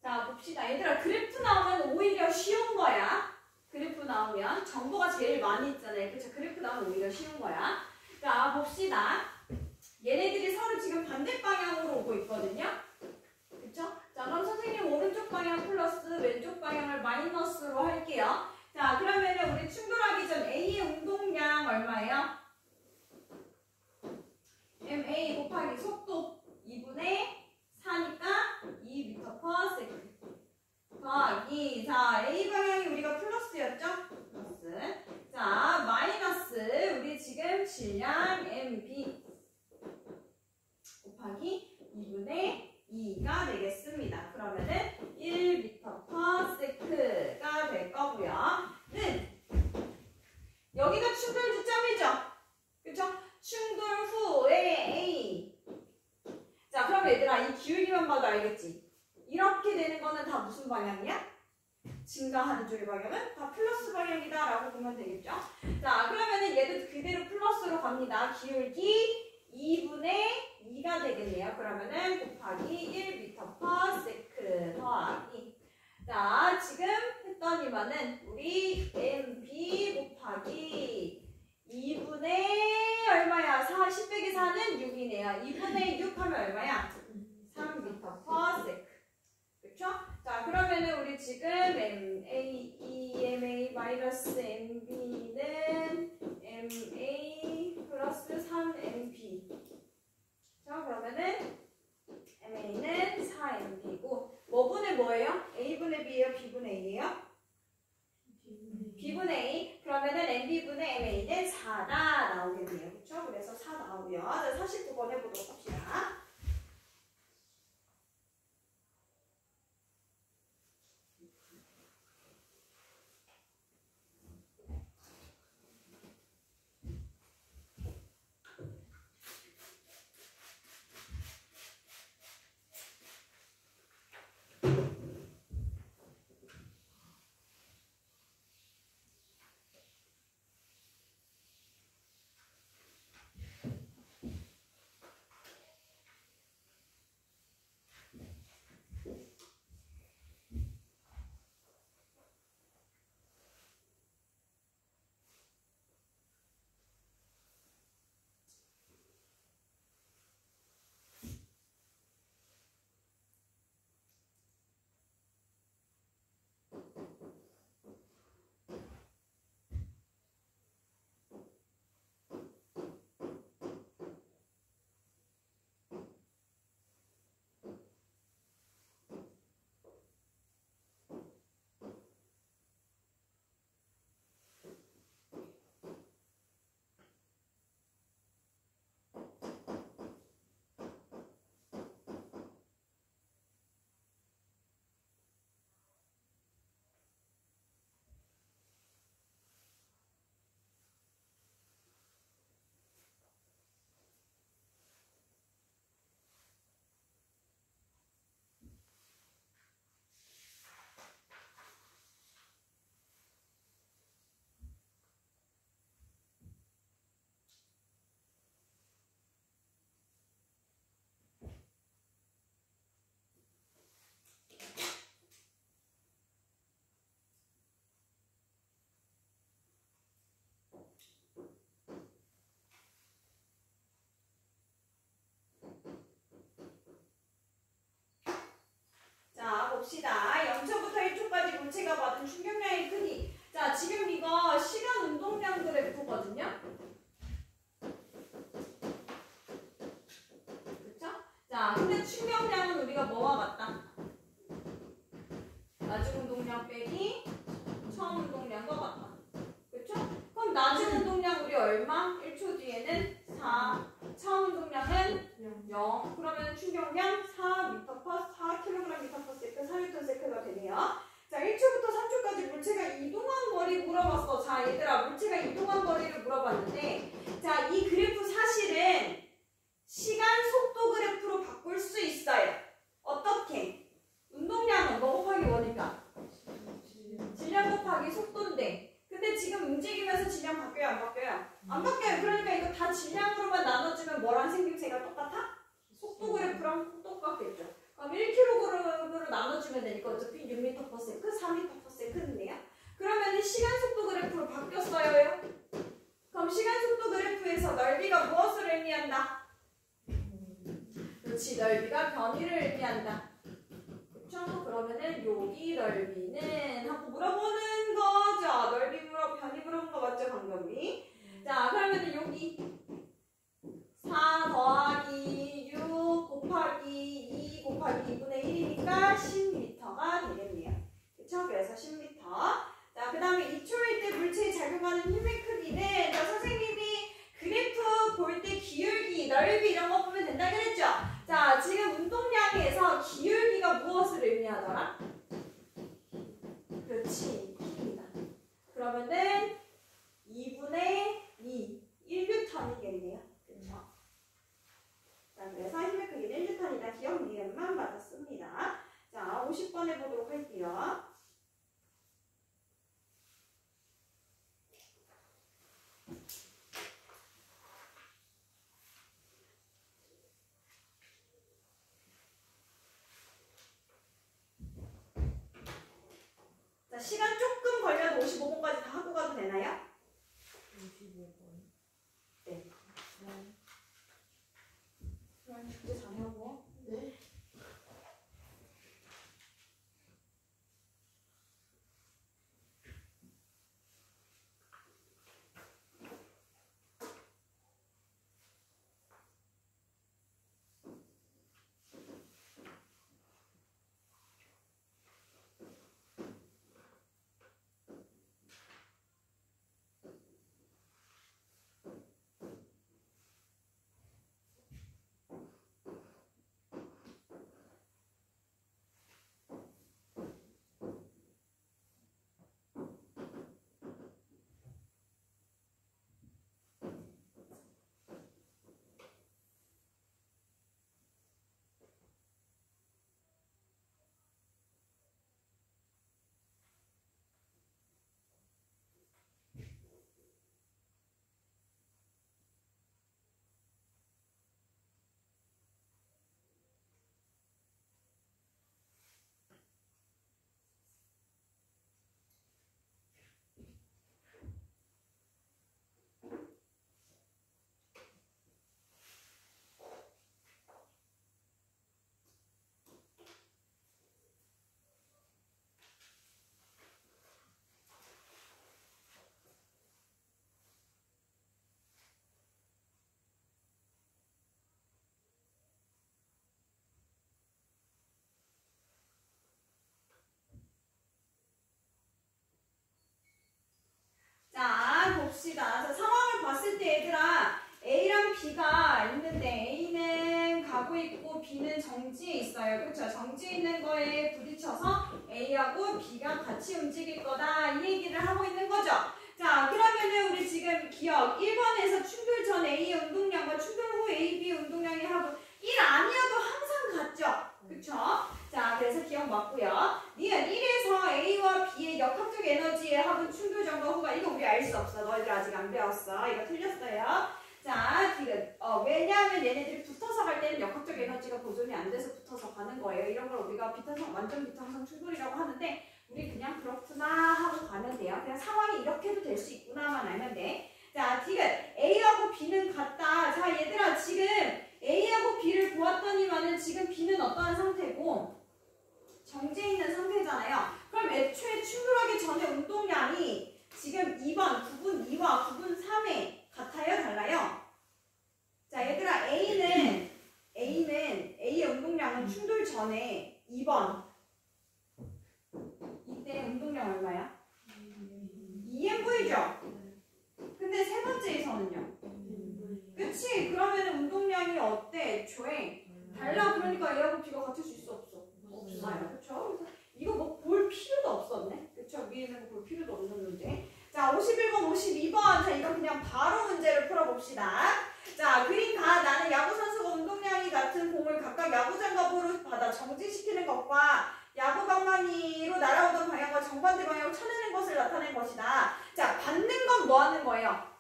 자, 봅시다. 얘들아, 그래프 나오면 오히려 쉬운 거야. 그래프 나오면 정보가 제일 많이 있잖아요. 그렇죠? 그래프 나오면 오히려 쉬운 거야. 자, 봅시다. 얘네들이 서로 지금 반대 방향으로 오고 있거든요. 그렇죠? 자, 그럼 선생님 오른쪽 방향 플러스 왼쪽 방향을 마이너스로 할게요. 자, 그러면은 우리 충돌하기 전 A의 운동량 얼마예요? ma 곱하기 속도 2분의 4니까 2m/s 더하기, 자, A 방향이 우리가 플러스였죠? 플러스. 자, 마이너스 우리 지금 질량 mb 곱하기 2분의 2가 되겠습니다. 그러면은 1m/s가 될 거고요. 는 여기가 충돌 지점이죠? 그쵸? 충돌 후에 A. 자, 그럼 얘들아, 이 기울기만 봐도 알겠지? 이렇게 되는 거는 다 무슨 방향이야? 증가하는 쪽의 방향은 다 플러스 방향이다 라고 보면 되겠죠? 자, 그러면은 얘도 그대로 플러스로 갑니다. 기울기 2분의 2가 되겠네요. 그러면은 곱하기 1m/s 더하기. 자, 지금 했더니만은 우리 mb 곱하기 2분의 얼마야? 40 빼기 4는 6이네요. 2분의 6 하면 얼마야? 3m/s. 그쵸? 자, 그러면은 우리 지금 MA는 MA 플러스 3MB. 자, 그러면은 MA는 4MB고, 뭐분의 뭐예요? A분의 B예요? B분의 A예요? B분의 A. 그러면은 MB분의 MA는 4다 나오겠네요. 그쵸? 그래서 4 나오고요. 자, 49번 해보도록 합시다. 뭐와 같다? 낮은 운동량 빼기 처음 운동량과 같다. 그쵸? 그럼 낮은 운동량 우리 얼마? 1초 뒤에는 4. 처음 운동량은 0. 그러면 충격량 4kg/s, 4m/s가 되네요. 자, 1초부터 3초까지 물체가 이동한 거리 물어봤어. 자, 얘들아, 물체가 이동한 거리를 물어봤는데, 자, 이 그래프 사실은 시간 속도 그래프로 바꿀 수 있어요. 어떻게? 운동량은 뭐 곱하기 뭐니까? 질량 곱하기 속도인데, 근데 지금 움직이면서 질량 바뀌어요, 안 바뀌어요? 안 바뀌어요. 그러니까 이거 다 질량으로만 나눠주면 뭐랑 생김새가 똑같아? 속도 그래프랑 똑같겠죠. 그럼 1kg으로 나눠주면 되니까 어차피 6m/s, 4m/s인데요. 그러면 시간 속도 그래프로 바뀌었어요. 그럼 시간 속도 그래프에서 넓이가 무엇을 의미한다? 그렇지, 넓이가 변위를 의미한다. 그렇죠? 그러면은 여기 넓이는 하고 물어보는 거죠. 넓이 변위 물어본 거 맞죠, 방금이? 자, 그러면은 여기 4 더하기 6 곱하기 2 곱하기 2분의 1이니까 10m가 되겠네요. 그쵸? 그래서 10m. 자, 그 다음에 2초일 때 물체에 작용하는 힘의 크기는, 자, 선생님이 그래프 볼 때 기울기, 넓이 이런 거 보면 된다 그랬죠? 자, 지금 운동량에서 기울기가 무엇을 의미하더라? 그렇지, 힘이다. 그러면은 2분의 2, 1N이겠네요. 그쵸? 자, 그래서 힘의 크기는 1N이다. 기억 니은만 맞았습니다. 자, 50번 해보도록 할게요. 자, 시간 조금 걸려도 55번까지 다 하고 가도 되나요? 55번. 네. 그럼 숙제 잘하고. 네. 자, 봅시다. 자, 상황을 봤을 때 얘들아, A랑 B가 있는데 A는 가고 있고 B는 정지에 있어요. 그렇죠? 정지에 있는 거에 부딪혀서 A하고 B가 같이 움직일 거다. 이 얘기를 하고 있는 거죠. 자, 그러면은 우리 지금 기억 1번에서 충돌 전 A의 운동량과 충돌 후 AB 운동량의 합은 1 아니어도 항상 같죠? 그쵸? 자, 그래서 기억 맞고요. 니은 1에서 A와 B의 역학적 에너지의 합은 충돌 전과 후가, 이거 우리 알 수 없어. 너희들 아직 안 배웠어. 이거 틀렸어요. 자, 디귿. 왜냐하면 얘네들이 붙어서 갈 때는 역학적 에너지가 보존이 안 돼서 붙어서 가는 거예요. 이런 걸 우리가 비탄성, 완전 비탄성 충돌이라고 하는데, 우리 그냥 그렇구나 하고 가면 돼요. 그냥 상황이 이렇게도 될 수 있구나만 알면 돼. 자, 디귿. A하고 B는 같다. 자, 얘들아, 지금 A하고 B를 보았더니만은 지금 B는 어떠한 상태고, 정지해 있는 상태잖아요. 그럼 애초에 충돌하기 전에 운동량이 지금 2번 9분 2와 9분 3에 같아요? 달라요? 자, 얘들아, A의 운동량은 충돌 전에 위에 있는 거 볼 필요도 없는 문제. 자, 51번, 52번. 자, 이건 그냥 바로 문제를 풀어봅시다. 자, 그림 가. 나는 야구 선수가 운동량이 같은 공을 각각 야구 장갑으로 받아 정지시키는 것과 야구 방망이로 날아오던 방향과 정반대 방향으로 쳐내는 것을 나타낸 것이다. 자, 받는 건 뭐 하는 거예요?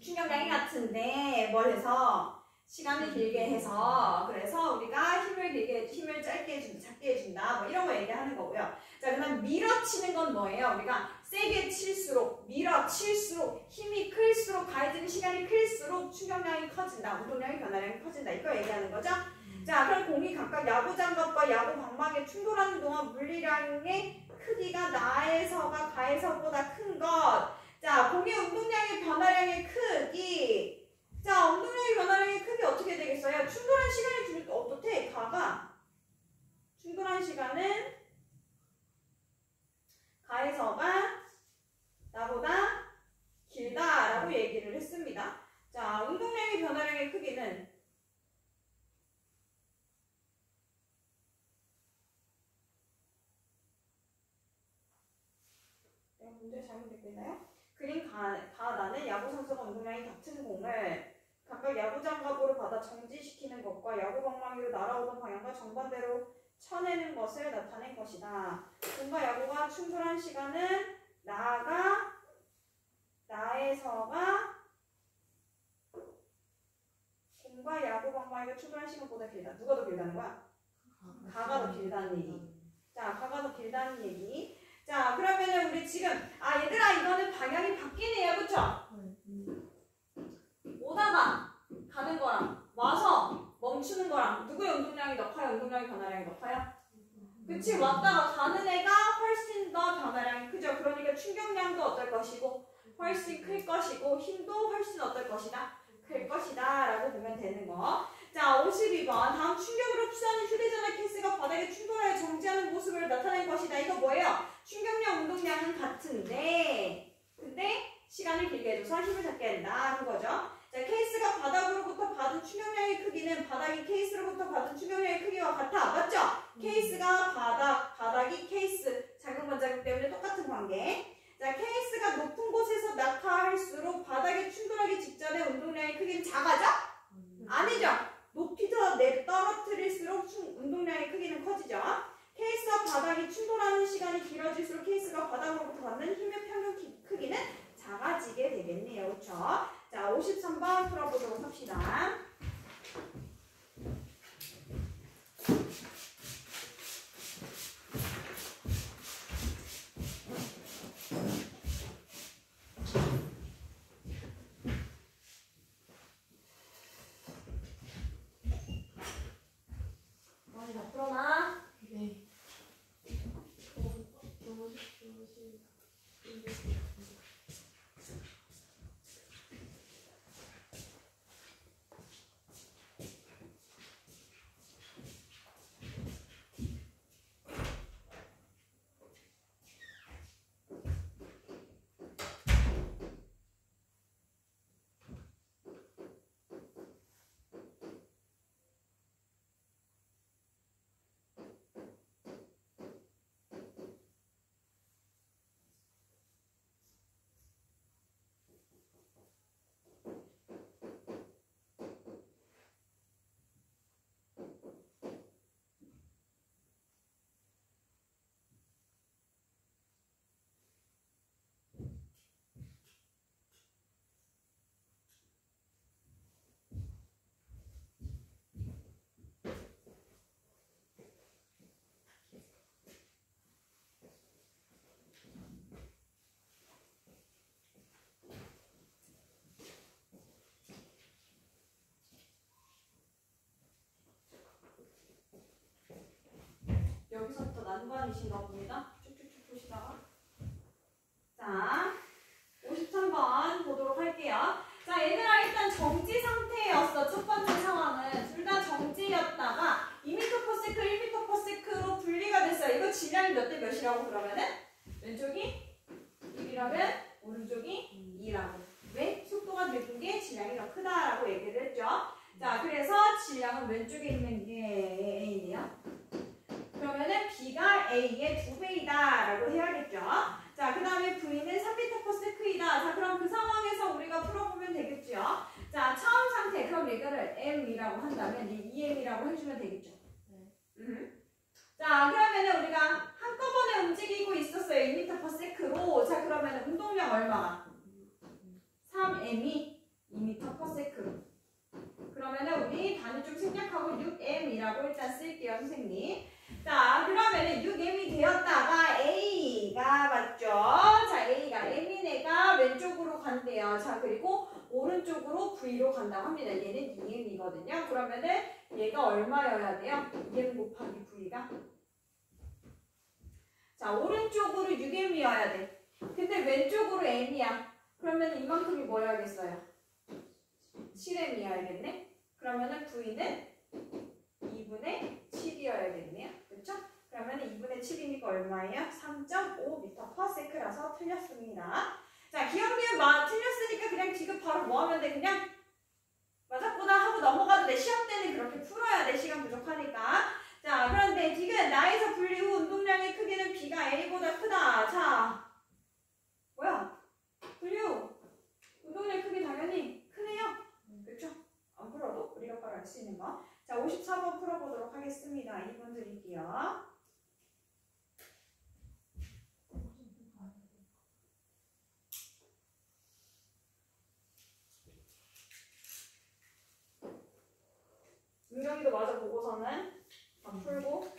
충격량이 같은데 뭘 해서? 시간을 길게 해서 그래서 우리가 힘을 짧게 해준다, 작게 해준다 뭐 이런 거 얘기하는 거고요. 자, 그다음 밀어치는 건 뭐예요? 우리가 세게 칠수록 밀어칠수록 힘이 클수록 가해지는 시간이 클수록 충격량이 커진다, 운동량의 변화량이 커진다 이거 얘기하는 거죠. 자, 그럼 공이 각각 야구 장갑과 야구 방망이에 충돌하는 동안 물리량의 크기가 나에서가 가에서보다 큰 것. 자, 공의 운동량의 변화량의 크기. 자, 운동량의 변화량의 크기 어떻게 되겠어요? 충돌한 시간을 줄 때 어떻대? 가가 충돌한 시간은 가에서가 나보다 길다라고 얘기를 했습니다. 자, 운동량의 변화량의 크기는 내가 문제 잘못했나요? 그림 가 나는 야구 선수가 운동량이 같은 공을 각각 야구 장갑으로 받아 정지시키는 것과 야구 방망이로 날아오던 방향과 정반대로 쳐내는 것을 나타낸 것이다. 공과 야구가 충돌한 시간은 나에서가 공과 야구 방망이가 충돌한 시간보다 길다. 누가 더 길다는 거야? 가가 더 길다는 얘기. 자, 가가 더 길다는 얘기. 자, 그러면은 우리 지금 얘들아 이거는 방향이 바뀌네요, 그쵸? 오다가 가는 거랑 와서 멈추는 거랑 누구의 운동량이 더 커요? 운동량의 변화량이 더 커요? 그치? 왔다가 가는 애가 훨씬 더 변화량이 크죠. 그러니까 충격량도 어떨 것이고 훨씬 클 것이고 힘도 훨씬 어떨 것이다? 클 것이다 라고 보면 되는 거. 자, 52번. 다음 충격으로 흡수하는 휴대전화 케이스가 바닥에 충돌하여 정지하는 모습을 나타낸 것이다. 이거 뭐예요? 충격량, 운동량은 같은데 근데 시간을 길게 해줘서 힘을 작게 한다. 그거죠. 자, 케이스가 바닥으로부터 받은 충격량의 크기는 바닥이 케이스로부터 받은 충격량의 크기와 같아. 맞죠? 케이스가 바닥이 케이스. 작용 반작용 때문에 똑같은 관계. 자, 케이스가 높은 곳에서 낙하할수록 바닥에 충돌하기 직전에 운동량의 크기는 작아져? 아니죠. 높이 더 떨어뜨릴수록 운동량의 크기는 커지죠. 케이스와 바닥이 충돌하는 시간이 길어질수록 케이스가 바닥으로부터 받는 힘의 평균 크기는 작아지게 되겠네요. 그렇죠? 자, 53번 풀어보도록 합시다. 많이 다 풀어놔. 네. 여기서부터 난관이신가 봅니다. 쭉쭉쭉 보시다가. 자, 53번 보도록 할게요. 자, 얘들아 일단 정지 상태였어. 첫 번째 상황은 둘 다 정지였다가 2m/s, 1m/s로 분리가 됐어요. 이거 질량이 몇 대 몇이라고 그러면은? 왼쪽이 1이라면 오른쪽이 2라고. 왜? 속도가 느린 게 질량이 더 크다라고 얘기를 했죠. 자, 그래서 질량은 왼쪽에 있는 게 A네요. 그러면은 B가 A의 2배이다 라고 해야겠죠. M이라고 해주면 되겠죠. 네. 자, 그러면은 우리가 한꺼번에 움직이고 있었어요. 2m/s로. 자, 그러면은 운동량 얼마가? 3m이 2m/s로. 그러면은 우리 단위 좀 생략하고 6m이라고 일단 쓸게요, 선생님. 자, 그러면은 6m이 되었다가 A가 맞죠? 자, A가 M인 애가 왼쪽으로 간대요. 자, 그리고 오른쪽으로 V로 간다고 합니다. 얘는 2m이거든요. 그러면은 얘가 얼마여야 돼요? 2m 곱하기 V가? 자, 오른쪽으로 6m이어야 돼. 근데 왼쪽으로 m이야. 그러면 이만큼이 뭐여야겠어요? 7m이어야겠네? 그러면은 V는 2분의 7이어야겠네요. 그렇죠? 그러면 2분의 7이니까 얼마예요? 3.5m/s라서 틀렸습니다. 자, 기억, 니은, 틀렸으니까 그냥 지금 바로 뭐 하면 돼? 그냥 맞았구나 하고 넘어가도 돼. 시험 때는 그렇게 풀어야 돼. 시간 부족하니까. 자, 그런데 지금 나에서 분리 후 운동량의 크기는 B가 A보다 크다. 자, 뭐야? 분리 후 운동량 크기 당연히 크네요. 그렇죠? 안 풀어도 우리가 바로 알 수 있는 거. 자, 54번 풀어보도록 하겠습니다. 2번 드릴게요. 은경이도 마저 보고서는 다 풀고.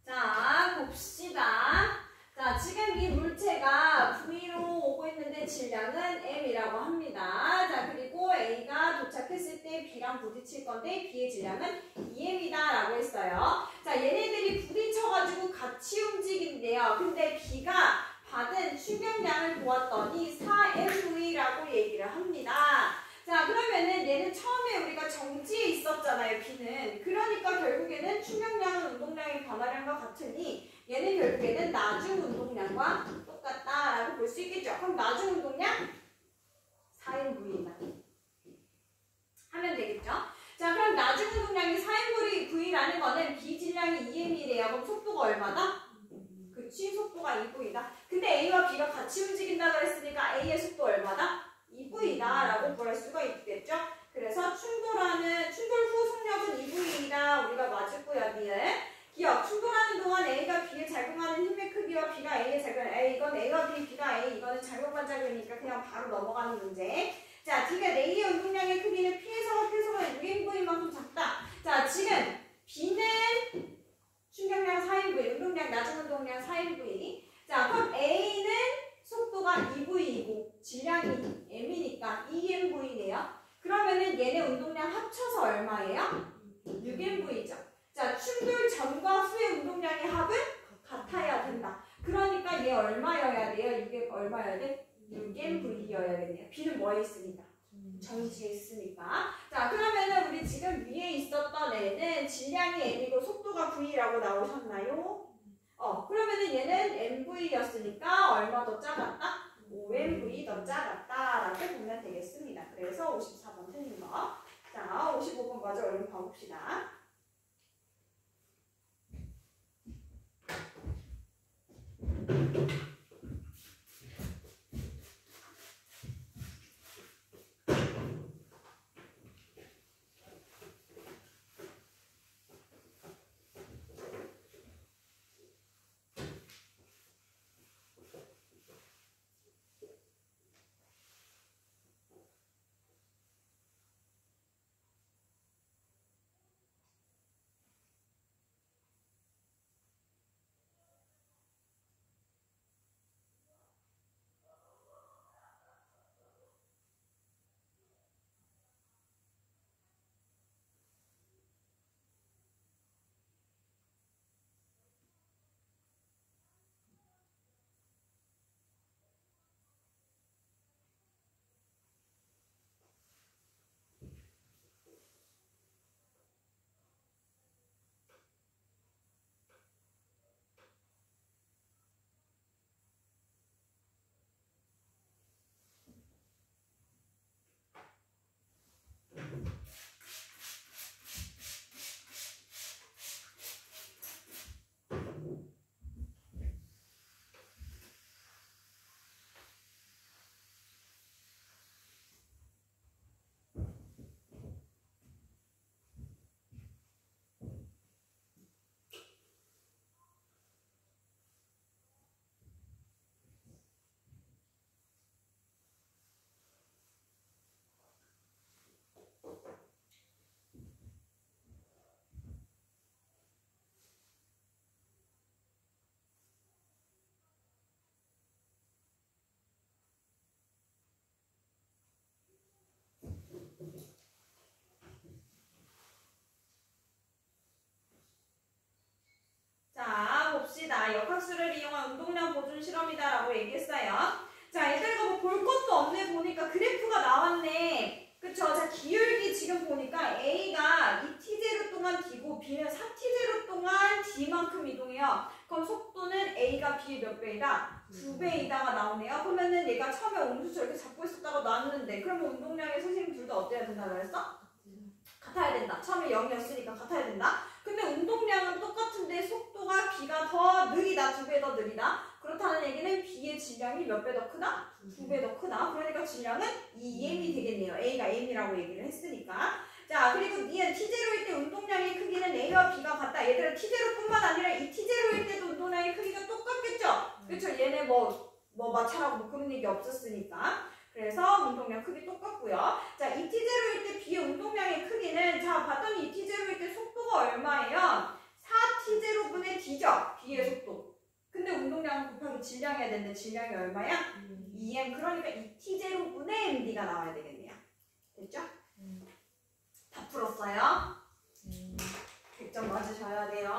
자, 봅시다. 자, 지금 이 물체가 V로 오고 있는데 질량은 M이라고 합니다. 자, 그리고 A가 도착했을 때 B랑 부딪힐 건데 B의 질량은 2M이다 라고 했어요. 자, 얘네들이 부딪혀가지고 같이 움직인대요. 근데 B가 받은 충격량을 보았더니 4MV라고 얘기를 합니다. 자, 그러면은 얘는 처음에 우리가 정지에 있었잖아요, B는. 그러니까 결국에는 충격량은 운동량의 변화량과 같으니 얘는 결국에는 나중 운동량과 똑같다라고 볼 수 있겠죠. 그럼 나중 운동량 4MV이다 하면 되겠죠. 자, 그럼 나중 운동량이 4MV라는 거는 B 질량이 2M이래요. 그럼 속도가 얼마다? 그치, 속도가 2V다. 근데 A와 B가 같이 움직인다고 했으니까 A의 속도 얼마다? 2V다 라고 구할 수가 있겠죠. 그래서 충돌 후 속력은 2V이다. 우리가 맞았고요, 니은. 기억, 충돌하는 동안 A가 B에 작용하는 힘의 크기와 B가 A에 작용하는, 이건 A와 B, B가 A, 이거는 작용반작용이니까 그냥 바로 넘어가는 문제. 자, D가 A의 운동량의 크기는 P에서 합해서가 6M분만큼 작다. 자, 지금 B는 충격량 4MV, 운동량, 나중 운동량 4MV. 자, 그럼 A는 속도가 2V이고 질량이 M이니까 2MV네요. 그러면은 얘네 운동량 합쳐서 얼마예요? 6MV죠. 자, 충돌 전과 후의 운동량의 합은 같아야 된다. 그러니까 얘 얼마여야 돼요? 이게 얼마여야 돼? 6MV여야겠네요. B는 뭐에 있으니까? 정지했으니까. 자, 그러면은 우리 지금 위에 있었던 애는 질량이 m이고 속도가 v라고 나오셨나요? 그러면은 얘는 mv였으니까 얼마 더 작았다? 5mv 더 작았다라고 보면 되겠습니다. 그래서 54번 틀린 거. 자, 55번 마저 얼른 봐봅시다. 자, 봅시다. 역학수를 이용한 운동량 보존 실험이다라고 얘기했어요. 자, 얘들아 뭐 볼 것도 없네. 보니까 그래프가 나왔네. 그쵸? 자, 기울기 지금 보니까 A가 2t0 동안 D고 B는 4t0 동안 D만큼 이동해요. 그럼 속도는 A가 B의 몇 배이다? 2배이다가 나오네요. 그러면은 얘가 처음에 옹수수 이렇게 잡고 있었다가 놨는데 그러면 운동량이 선생님 둘 다 어때야 된다고 그랬어? 같아야 된다. 처음에 0이었으니까 같아야 된다. 근데 운동량은 똑같은데 속도가 B가 더 느리다. 2배 더 느리다. 그렇다는 얘기는 B의 질량이 몇 배 더 크다? 2배 더 크다. 그러니까 질량은 2m이 되겠네요. A가 m이라고 얘기를 했으니까. 자, 그리고 니은 T0일 때 운동량의 크기는 A와 B가 같다. 얘들아 T0뿐만 아니라 이 T0일 때도 운동량의 크기가 똑같겠죠? 그쵸? 얘네 뭐 마찰하고 그런 얘기 없었으니까. 그래서 운동량 크기 똑같고요. 자, 2t0일 때 B의 운동량의 크기는 자, 봤더니 2t0일 때 속도가 얼마예요? 4t0분의 D죠? B의 속도. 근데 운동량은 곱하기 질량해야 되는데 질량이 얼마야? 2m. 그러니까 2t0분의 md가 나와야 되겠네요. 됐죠? 다 풀었어요? 100점 맞으셔야 돼요.